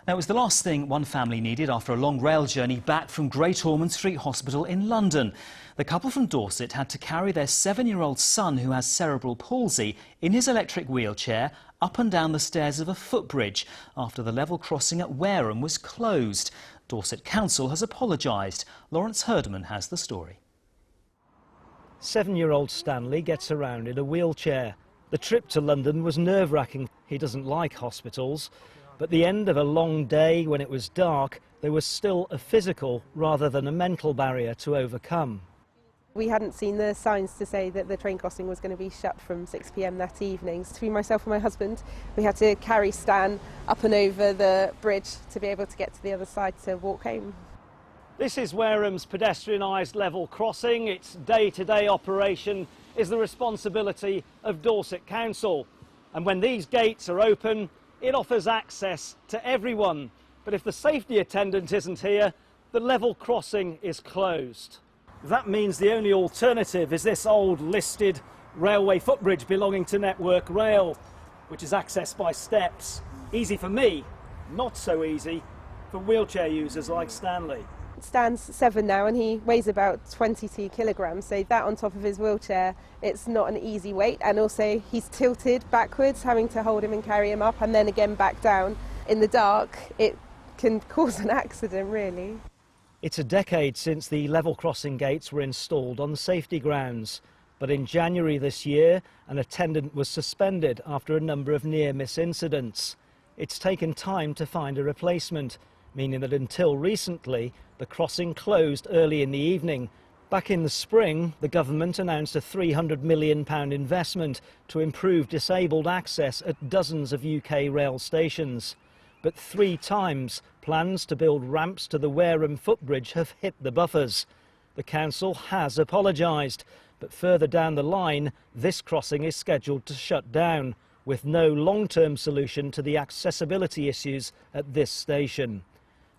Now, it was the last thing one family needed after a long rail journey back from Great Ormond Street Hospital in London. The couple from Dorset had to carry their 7-year-old son, who has cerebral palsy, in his electric wheelchair up and down the stairs of a footbridge after the level crossing at Wareham was closed. Dorset Council has apologised. Lawrence Herdman has the story. 7-year-old Stanley gets around in a wheelchair. The trip to London was nerve-wracking. He doesn't like hospitals. But at the end of a long day, when it was dark, there was still a physical rather than a mental barrier to overcome. We hadn't seen the signs to say that the train crossing was going to be shut from 6 p.m. that evening. So between myself and my husband, we had to carry Stan up and over the bridge to be able to get to the other side to walk home. This is Wareham's pedestrianised level crossing. Its day-to-day operation is the responsibility of Dorset Council. And when these gates are open, it offers access to everyone. But if the safety attendant isn't here, the level crossing is closed. That means the only alternative is this old listed railway footbridge belonging to Network Rail, which is accessed by steps. Easy for me, not so easy for wheelchair users like Stanley. Stan's 7 now and he weighs about 22 kilograms, so that on top of his wheelchair, it's not an easy weight, and also he's tilted backwards, having to hold him and carry him up and then again back down. In the dark, it can cause an accident, really. It's a decade since the level crossing gates were installed on safety grounds, but in January this year, an attendant was suspended after a number of near-miss incidents. It's taken time to find a replacement, meaning that until recently, the crossing closed early in the evening. Back in the spring, the government announced a £300 million investment to improve disabled access at dozens of UK rail stations. But 3 times, plans to build ramps to the Wareham footbridge have hit the buffers. The council has apologised, but further down the line, this crossing is scheduled to shut down, with no long-term solution to the accessibility issues at this station.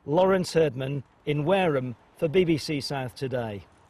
Lawrence Herdman in Wareham for BBC South Today.